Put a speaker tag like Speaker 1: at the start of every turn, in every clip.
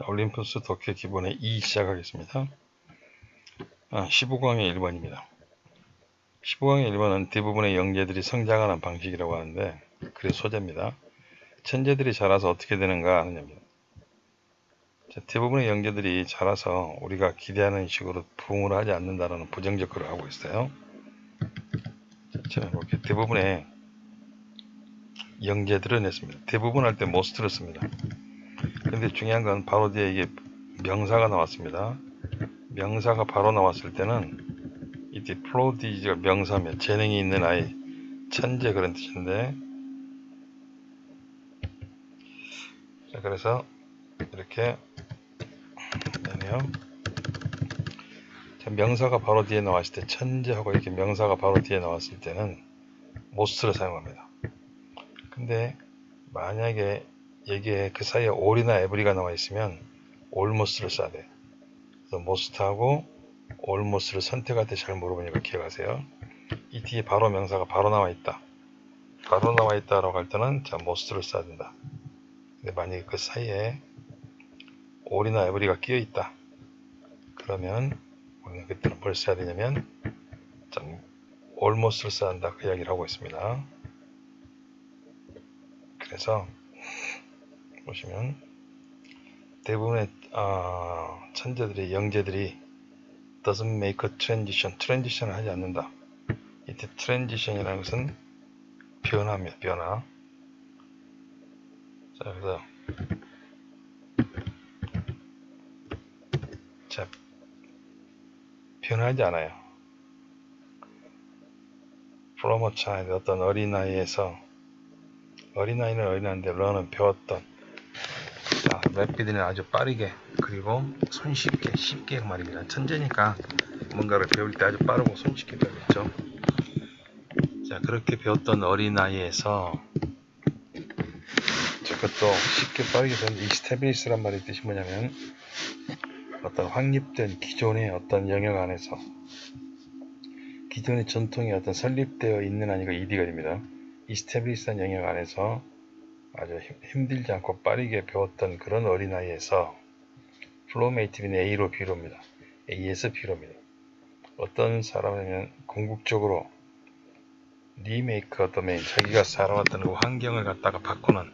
Speaker 1: 올림푸스 도쿄 기본의 2 시작하겠습니다. 15강의 1번입니다. 15강의 1번은 대부분의 영재들이 성장하는 방식이라고 하는데 그게 소재입니다. 천재들이 자라서 어떻게 되는가 하느냐입니다. 대부분의 영재들이 자라서 우리가 기대하는 식으로 부흥을 하지 않는다는 부정적으로 하고 있어요. 자, 이렇게 대부분의 영재들은 했습니다. 대부분 할 때 most를 씁니다. 그런데 중요한 건 바로 뒤에 이게 명사가 나왔습니다. 명사가 바로 나왔을 때는 이때 프로디지가 명사면 재능이 있는 아이, 천재 그런 뜻인데, 자, 그래서 이렇게 되네요. 자, 명사가 바로 뒤에 나왔을 때 천재하고 이렇게 명사가 바로 뒤에 나왔을 때는 most를 사용합니다. 근데 만약에 여기에 그 사이에 all이나 every가 나와 있으면 almost를 써야 돼요. 그래서 most하고 almost를 선택할 때 잘 물어보니까 기억하세요. 이 뒤에 바로 명사가 바로 나와 있다. 바로 나와 있다라고 할 때는 자 most를 써야 된다. 근데 만약에 그 사이에 all이나 every가 끼어 있다. 그러면 우리는 그때는 뭘 써야 되냐면 자, almost를 써야 한다. 그 이야기를 하고 있습니다. 그래서 보시면 대부분의 천재들이 영재들이 doesn't make a transition, 트랜지션을 하지 않는다. 이때 트랜지션이라는 것은 변화입니다. 변화. 자, 그래서 자, 변하지 않아요. from a child, 어떤 어린아이에서 어린아이는 어린아이인데 learn은 배웠던 자, rapid는 아주 빠르게 그리고 손쉽게 쉽게 말입니다. 천재니까 뭔가를 배울 때 아주 빠르고 손쉽게 배우겠죠. 자, 그렇게 배웠던 어린아이에서 그것도 쉽게 빠르게 배우는 이스테빌리스란 말의 뜻이 뭐냐면 어떤 확립된 기존의 어떤 영역 안에서 기존의 전통이 어떤 설립되어 있는 아니가 ED가 됩니다. 이스테빌리스한 영역 안에서 아주 힘들지 않고 빠르게 배웠던 그런 어린아이에서 플로메이티브는 A로 B로입니다. A에서 B로입니다. 어떤 사람이면 궁극적으로 리메이크 도메인 자기가 살아왔던 그 환경을 갖다가 바꾸는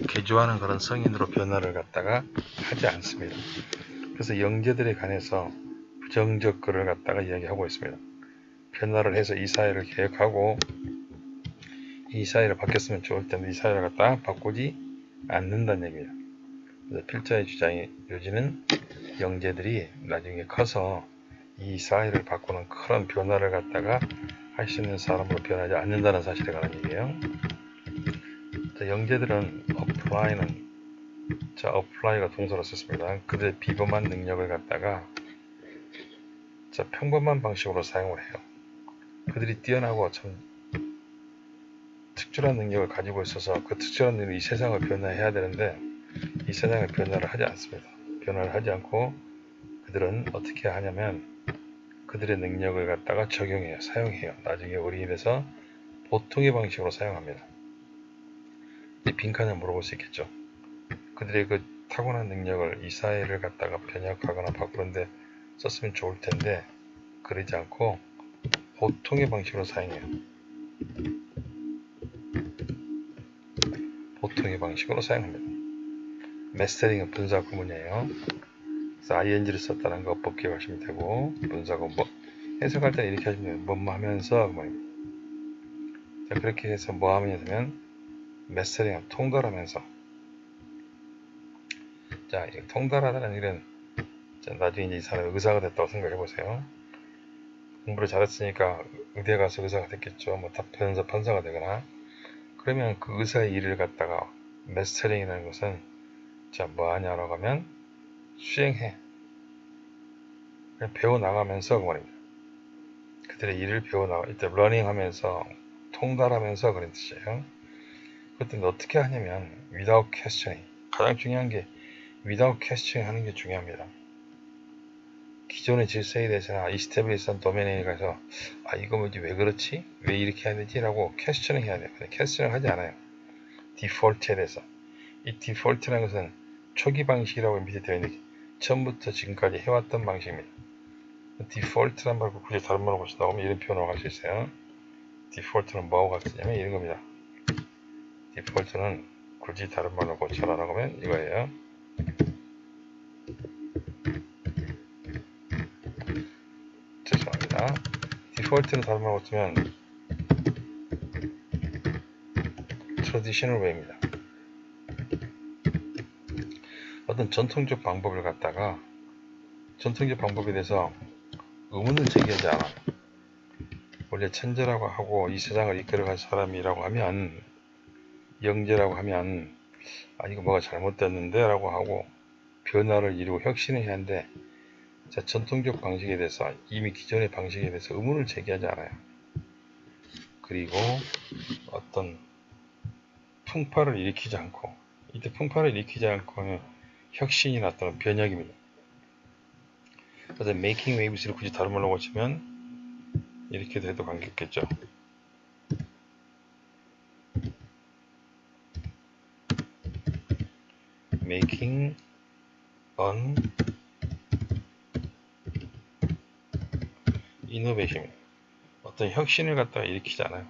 Speaker 1: 개조하는 그런 성인으로 변화를 갖다가 하지 않습니다. 그래서 영재들에 관해서 부정적 글을 갖다가 이야기하고 있습니다. 변화를 해서 이 사회를 개혁하고 이 사회를 바뀌었으면 좋을 텐데 이 사회를 갖다가 바꾸지 않는다는 얘기입니다. 그래서 필자의 주장이 요지는 영재들이 나중에 커서 이 사회를 바꾸는 그런 변화를 갖다가 할 수 있는 사람으로 변하지 않는다는 사실에 관한 얘기예요. 자, 영재들은 apply가 동사로 썼습니다. 그들의 비범한 능력을 갖다가 자, 평범한 방식으로 사용을 해요. 그들이 뛰어나고 참 특출한 능력을 가지고 있어서 그 특출한 능력이 이 세상을 변화해야 되는데 이 세상을 변화를 하지 않습니다. 변화를 하지 않고 그들은 어떻게 하냐면 그들의 능력을 갖다가 적용해요. 사용해요. 나중에 어린이 돼서 보통의 방식으로 사용합니다. 이 빈칸을 물어볼 수 있겠죠. 그들의 그 타고난 능력을 이 사회를 갖다가 변혁하거나 바꾸는데 썼으면 좋을 텐데 그러지 않고 보통의 방식으로 사용해요. 보통의 방식으로 사용합니다. 메스터링은 분사 구문이에요. 그래서 ing를 썼다는 거 법 기억하시면 되고 분사구 뭐 해석할 때는 이렇게 하시면 돼요. 뭐뭐 하면서 구문입니다. 자, 그렇게 해서 뭐 하면 메스터링은 통달하면서 자, 통달하다는 일은 자, 나중에 이제 이 사람이 의사가 됐다고 생각해 보세요. 공부를 잘했으니까 의대 가서 의사가 됐겠죠. 뭐 답변서 판사가 되거나 그러면 그 의사의 일을 갖다가 메스터링이라는 것은 자, 뭐 하냐라고 하면 수행해. 배워나가면서 그 말입니다. 그들의 일을 배워나가 이때 러닝 하면서 통달하면서 그런 뜻이에요. 그것도 어떻게 하냐면 without questioning. 가장 중요한 게 without questioning 하는 게 중요합니다. 기존의 질서에 대해서나 이스테빌리스한 도메인에 가서 이거 뭐지 왜 그렇지? 왜 이렇게 해야 되지? 라고 퀘스천을 해야 돼요. 퀘스천을 하지 않아요. 디폴트에 대해서. 이 디폴트라는 것은 초기 방식이라고 밑에 되어 있는 처음부터 지금까지 해왔던 방식입니다. 디폴트란 말고 굳이 다른 말로 고친다고 하면 이런 표현으로 갈 수 있어요. 디폴트는 뭐하고 같으냐면 이런 겁니다. 디폴트는 굳이 다른 말로 고쳐라라고 하면 이거예요. 죄송합니다. 디폴트는 다른 말로 고치면 트래디셔널 웨이입니다. 어떤 전통적 방법을 갖다가 전통적 방법에 대해서 의문을 제기하지 않아. 원래 천재라고 하고 이 세상을 이끌어갈 사람이라고 하면, 영재라고 하면 이거 뭐가 잘못됐는데 라고 하고 변화를 이루고 혁신을 해야 하는데, 자, 전통적 방식에 대해서 이미 기존의 방식에 대해서 의문을 제기하지 않아요. 그리고 어떤 풍파를 일으키지 않고, 이때 풍파를 일으키지 않고 혁신이나 어떤 변혁입니다. 그래서 making waves를 굳이 다른 말로 고치면 이렇게 돼도 관계없겠죠. making an innovation, 어떤 혁신을 갖다가 일으키지 않아요.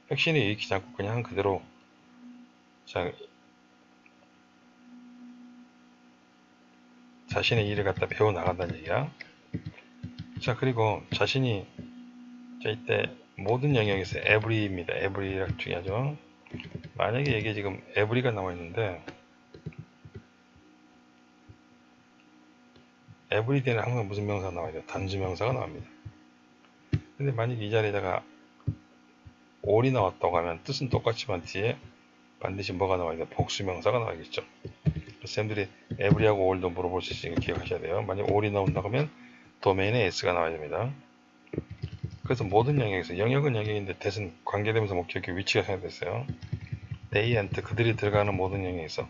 Speaker 1: 혁신을 일으키지 않고 그냥 그대로 자신의 일을 갖다 배워 나간다는 얘기야. 자, 그리고 자신이 이때 모든 영역에서 every입니다. every가 중요하죠. 만약에 이게 지금 every가 나와 있는데 every 뒤에는 항상 무슨 명사가 나와야 돼요? 단수 명사가 나옵니다. 근데 만약에 이 자리에다가 all이 나왔다고 하면 뜻은 똑같지만 뒤에 반드시 뭐가 나와야 돼요? 복수 명사가 나와야겠죠. 쌤들이 every하고 all도 물어볼 수 있으니까 기억하셔야 돼요. 만약 all이 나온다고 하면 도메인에 s가 나와야 됩니다. 그래서 모든 영역에서, 영역은 영역인데 대신 관계되면서 목적의 위치가 생각됐어요. they한테 그들이 들어가는 모든 영역에서,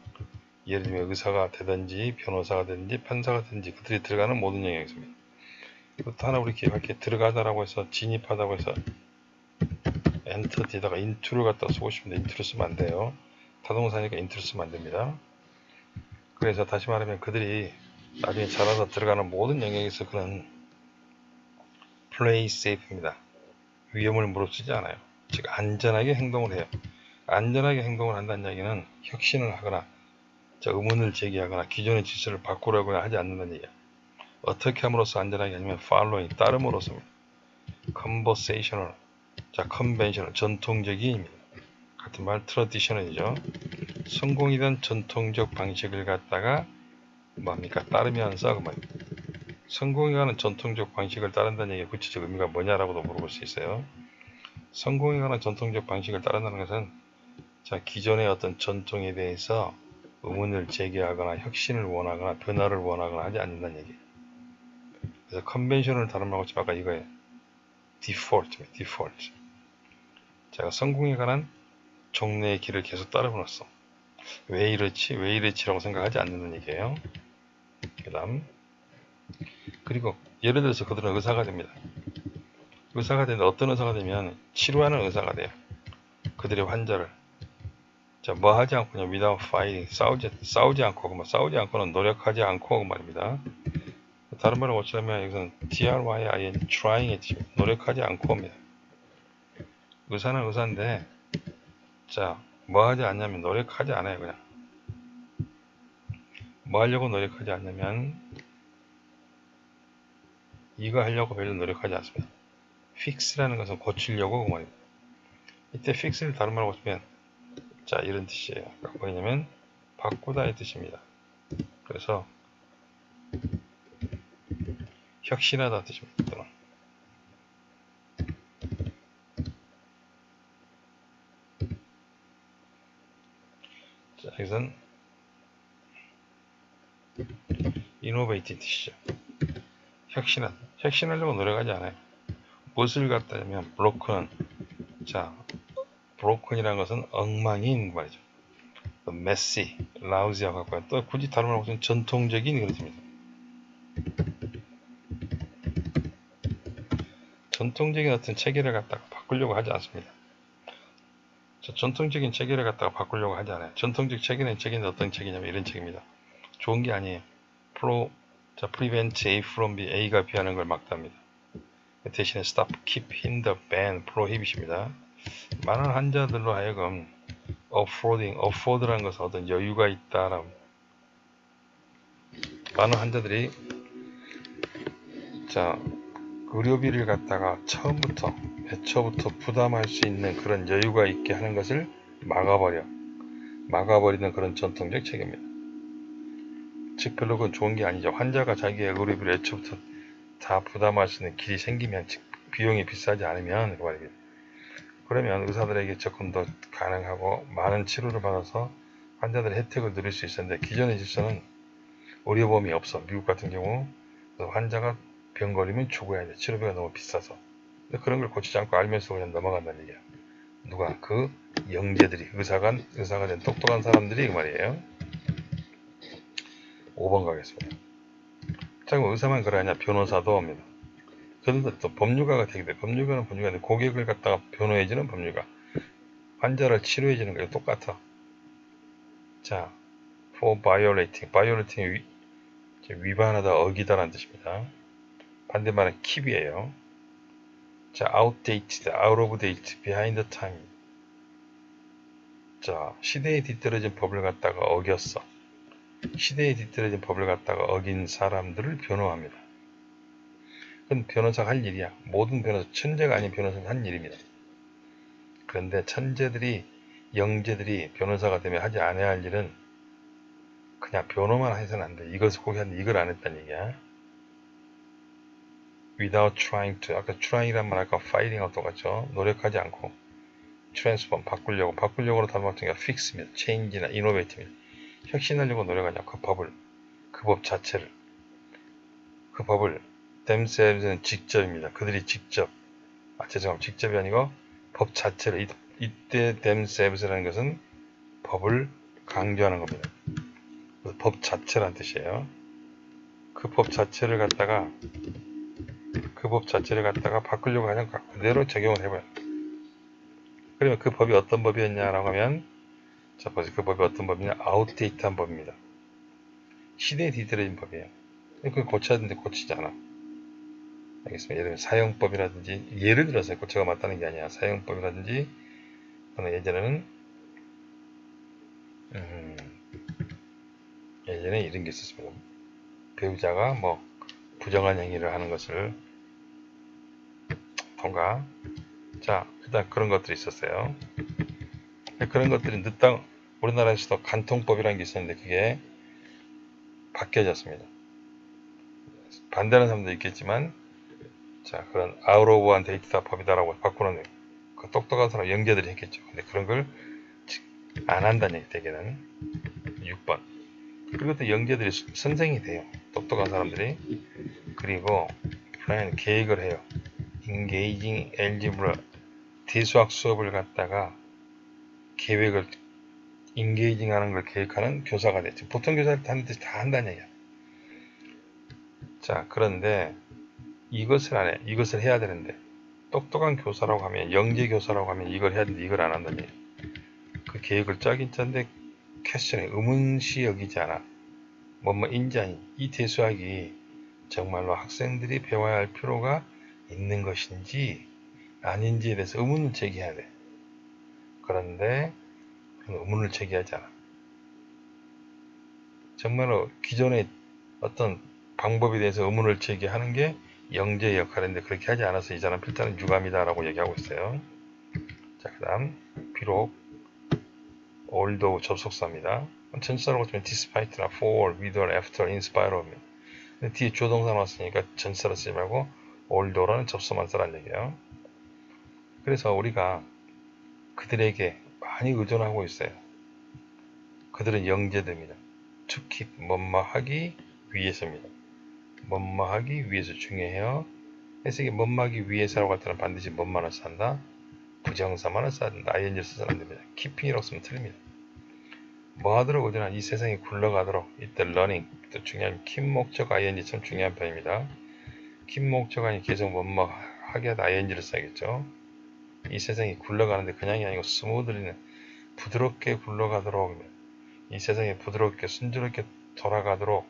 Speaker 1: 예를 들면 의사가 되든지 변호사가 되든지 판사가 되든지 그들이 들어가는 모든 영역입니다. 이것도 하나 우리 기억할 게, 들어가다라고 해서 진입하다고 해서 enter 뒤에다가 into를 갖다 쓰고 싶은데 into를 쓰면 안 돼요. 타동사니까 into를 쓰면 안 됩니다. 그래서 다시 말하면 그들이 나중에 자라서 들어가는 모든 영역에서 그런 play safe입니다. 위험을 무릅쓰지 않아요. 즉 안전하게 행동을 해요. 안전하게 행동을 한다는 얘기는 혁신을 하거나 의문을 제기하거나 기존의 질서를 바꾸려고 하지 않는다는 얘기야. 어떻게 함으로써 안전하게, 아니면 following, 따름으로써입니다. conversational, conventional, 전통적인입니다. 같은 말 traditional이죠. 성공이든 전통적 방식을 갖다가 뭡니까? 따르면서 그 말입니다. 성공에 관한 전통적 방식을 따른다는 얘기의 구체적 의미가 뭐냐라고도 물어볼 수 있어요. 성공에 관한 전통적 방식을 따른다는 것은 기존의 어떤 전통에 대해서 의문을 제기하거나 혁신을 원하거나 변화를 원하거나 하지 않는다는 얘기예요. 그래서 컨벤션을 다른 말로 치면 아까 이거예요. 디폴트입니다. 디폴트. 제가 성공에 관한 종래의 길을 계속 따라보았어. 왜 이렇지? 왜 이렇지라고 생각하지 않는다는 얘기예요. 그 다음, 그리고 예를 들어서 그들은 의사가 됩니다. 의사가 되는데 어떤 의사가 되면 치료하는 의사가 돼요. 그들의 환자를. 뭐 하지 않고 그냥 without fighting, 싸우지 않고, 싸우지 않고는 노력하지 않고 그 말입니다. 다른 말로 고치려면 여기서는 trying, trying 했죠. 노력하지 않고입니다. 의사는 의사인데, 뭐 하지 않냐면 노력하지 않아요, 그냥. 뭐 하려고 노력하지 않냐면, 이거 하려고 별로 노력하지 않습니다. fix라는 것은 고치려고 그 말입니다. 이때 fix를 다른 말로 고치면, 이런 뜻이에요. 뭐냐면, 바꾸다의 뜻입니다. 그래서, 혁신하다 뜻입니다. 여기서는 innovative 뜻이죠. 혁신하려고 노력하지 않아요. 무엇을 갖다 하면 broken, broken이라는 것은 엉망인 말이죠. messy, lousy하고 같고요. 또 굳이 다른 말로 하면 전통적인 그런 뜻입니다. 전통적인 어떤 체계를 갖다가 바꾸려고 하지 않습니다. 전통적인 체계를 갖다가 바꾸려고 하지 않아요. 전통적 체계는 어떤 체계냐면 이런 체계입니다. 좋은 게 아니에요. prevent A from B, A가 B하는 걸 막답니다. 대신에 stop, keep, hinder, ban, prohibit입니다. 많은 환자들로 하여금 afford라는 것은 어떤 여유가 있다라고. 많은 환자들이 자 의료비를 갖다가 처음부터 애초부터 부담할 수 있는 그런 여유가 있게 하는 것을 막아버리는 그런 전통적 체계입니다. 즉 별로 그건 좋은 게 아니죠. 환자가 자기의 의료비를 애초부터 다 부담할 수 있는 길이 생기면, 즉 비용이 비싸지 않으면 그 말이에요. 그러면 의사들에게 조금 더 가능하고 많은 치료를 받아서 환자들의 혜택을 누릴 수 있었는데, 기존의 질서는 의료보험이 없어. 미국 같은 경우 환자가 병 걸리면 죽어야 돼. 치료비가 너무 비싸서. 근데 그런 걸 고치지 않고 알면서 그냥 넘어간다는 얘기야. 누가? 그 영재들이, 의사가 된 똑똑한 사람들이 그 말이에요. 5번 가겠습니다. 자, 의사만 그러냐? 변호사도 합니다. 그런데 또 법률가가 되게 돼. 법률가는 법률가인데 고객을 갖다가 변호해주는 법률가. 환자를 치료해주는 거랑 똑같아. 자, for violating 위반하다, 어기다라는 뜻입니다. 반대말은 keep이에요. 자, outdated, out of date, behind time. 자, 시대에 뒤떨어진 법을 갖다가 어겼어. 시대에 뒤떨어진 법을 갖다가 어긴 사람들을 변호합니다. 그건 변호사가 할 일이야. 모든 변호사, 천재가 아닌 변호사는 한 일입니다. 그런데 천재들이, 영재들이 변호사가 되면 하지 않아야 할 일은 그냥 변호만 해서는 안 돼. 이것을 꼭 했는데 이걸 안 했다는 얘기야. without trying to, 아까 trying이란 말 아까 fighting하고 똑같죠. 노력하지 않고 transform, 바꾸려고로 닮았으니까 fix입니다. change나 innovative입니다. 혁신하려고 노력하냐. 그 법 자체를, 그 법을 themselves는 직접입니다. 그들이 직접, 죄송합니다. 직접이 아니고 법 자체를, 이때 themselves라는 것은 법을 강조하는 겁니다. 법 자체란 뜻이에요. 그 법 자체를 갖다가 바꾸려고 하면 그대로 적용을 해봐요. 그러면 그 법이 어떤 법이었냐라고 하면, 자, 보세요. 그 법이 어떤 법이냐? 아웃데이트한 법입니다. 시대에 뒤떨어진 법이에요. 그걸 고쳐야 되는데 고치지 않아. 알겠습니다. 예를 들면 사용법이라든지, 예를 들어서 고쳐가 맞다는 게 아니야. 사용법이라든지, 예전에는 예전에 이런 게 있었습니다. 배우자가 뭐 부정한 행위를 하는 것을 통과. 자, 일단 그런 것들이 있었어요. 그런 것들이 우리나라에서도 간통법이라는 게 있었는데 그게 바뀌어졌습니다. 반대하는 사람도 있겠지만, 자, 그런 out of one 데이트다 법이다라고 바꾸는 그 똑똑한 사람, 영재들이 했겠죠. 근데 그런 걸 안 한다는 얘기, 대개는. 6번. 그리고 또 영재들이 선생이 돼요. 똑똑한 사람들이. 그리고 플랜, 계획을 해요. engaging algebra, 대수학 수업을 갖다가 계획을, engaging 하는 걸 계획하는 교사가 됐죠. 보통 교사한테 하는 듯이 다 한다는 얘기야. 자, 그런데 이것을 안 해. 이것을 해야 되는데, 똑똑한 교사라고 하면, 영재 교사라고 하면 이걸 해야 되는데 이걸 안 한다니. 그 계획을 짜긴 짠데 퀘스천에 의문시 여기지 않아. 뭐인지 아니. 이 대수학이 정말로 학생들이 배워야 할 필요가 있는 것인지 아닌지에 대해서 의문을 제기해야 돼. 그런데 의문을 제기하지 않아. 정말로 기존의 어떤 방법에 대해서 의문을 제기하는 게 영재의 역할인데 그렇게 하지 않아서 이 사람 필자는 유감이다라고 얘기하고 있어요. 자, 그 다음 비록 although 접속사입니다. 전치사라고 치면 despite나 for, with or after, in spite of. 근데 뒤에 조동사 나왔으니까 전치사로 쓰지 말고 although라는 접속만 쓰라는 얘기예요. 그래서 우리가 그들에게 많이 의존하고 있어요. 그들은 영재들입니다. to keep, 뭐뭐하기 위해서입니다. 뭐뭐하기 위해서 중요해요. 그래서 이게 뭐뭐하기 위해서라고 할 때는 반드시 뭐뭐를 쓴다. 부정사만을 써야 된다. ing를 써서는 안 됩니다. keeping이라고 쓰면 틀립니다. 뭐 하도록 의존한 이 세상이 굴러가도록, 이때 learning, 또 중요한 keep 목적 ing 참 중요한 편입니다. keep 목적 아니 계속 뭐뭐 하게 하다 ing를 써야겠죠. 이 세상이 굴러가는데 그냥이 아니고 스무들리는 부드럽게 굴러가도록, 이 세상에 부드럽게 순조롭게 돌아가도록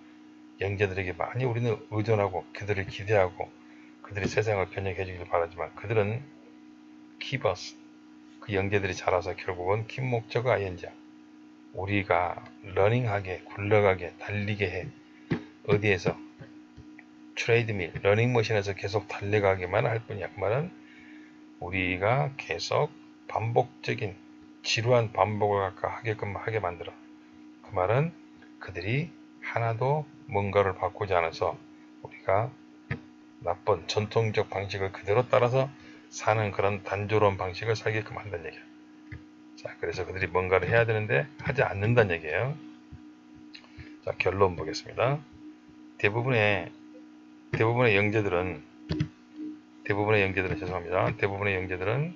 Speaker 1: 영재들에게 많이 우리는 의존하고 그들을 기대하고 그들이 세상을 변형해 주길 바라지만 그들은 키버스, 그 영재들이 자라서 결국은 킴목적 ING야. 우리가 러닝하게, 굴러가게, 달리게 해. 어디에서? 트레이드밀, 러닝머신에서 계속 달려가기만 할 뿐이야. 그 말은 우리가 계속 반복적인 지루한 반복을 하게끔 하게 만들어. 그 말은 그들이 하나도 뭔가를 바꾸지 않아서 우리가 나쁜 전통적 방식을 그대로 따라서 사는 그런 단조로운 방식을 살게끔 한다는 얘기야. 자, 그래서 그들이 뭔가를 해야 되는데 하지 않는다는 얘기예요. 자, 결론 보겠습니다. 대부분의 영재들은 죄송합니다. 대부분의 영재들은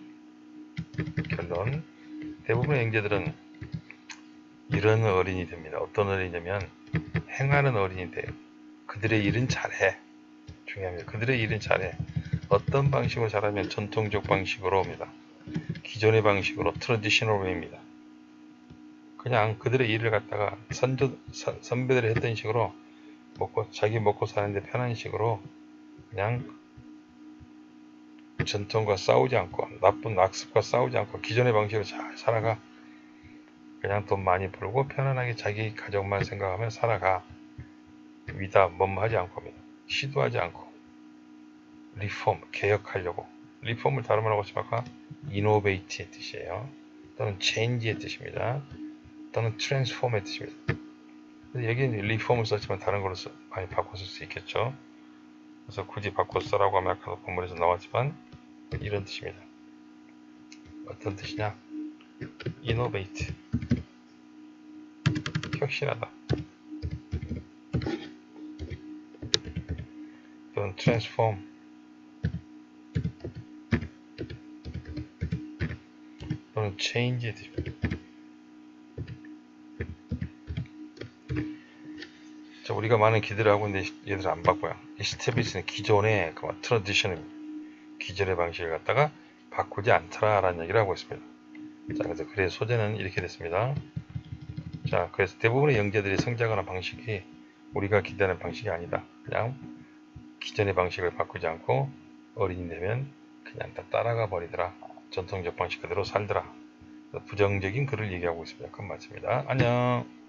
Speaker 1: 이런 어린이 됩니다. 어떤 어린이냐면 행하는 어린이 돼요. 그들의 일은 잘해. 중요합니다. 그들의 일은 잘해. 어떤 방식으로 잘하면 전통적 방식으로 옵니다. 기존의 방식으로 트래디셔널 웨이입니다. 그냥 그들의 일을 갖다가 선배들이 했던 식으로 자기 먹고 사는데 편한 식으로 그냥 전통과 싸우지 않고 나쁜 악습과 싸우지 않고 기존의 방식으로 잘 살아가. 그냥 돈 많이 벌고 편안하게 자기 가족만 생각하며 살아가. 위다 하지 않고 합니다. 시도하지 않고 리폼, 개혁하려고. 리폼을 다른 말로 하고 아까 이노베이트의 뜻이에요. 또는 체인지의 뜻입니다. 또는 트랜스폼의 뜻입니다. 여기는 리폼을 썼지만 다른 걸로 많이 바꿔 쓸 수 있겠죠. 그래서 굳이 바꿔 써라고 하면 아까도 본문에서 나왔지만 이런 뜻입니다. 어떤 뜻이냐? 이노베이트, 혁신하다. 또는 트랜스폼, 또는 체인지의 뜻입니다. 자, 우리가 많은 기대를 하고 있는데 얘들 안 바꿔요. 이스테비스는 기존의 그 트래디션을 기존의 방식을 갖다가 바꾸지 않더라라는 얘기를 하고 있습니다. 자, 그래서 글의 소재는 이렇게 됐습니다. 자, 그래서 대부분의 영재들이 성장하는 방식이 우리가 기대하는 방식이 아니다. 그냥 기존의 방식을 바꾸지 않고 어린이 되면 그냥 다 따라가 버리더라. 전통적 방식 그대로 살더라. 부정적인 글을 얘기하고 있습니다. 그건 맞습니다. 안녕.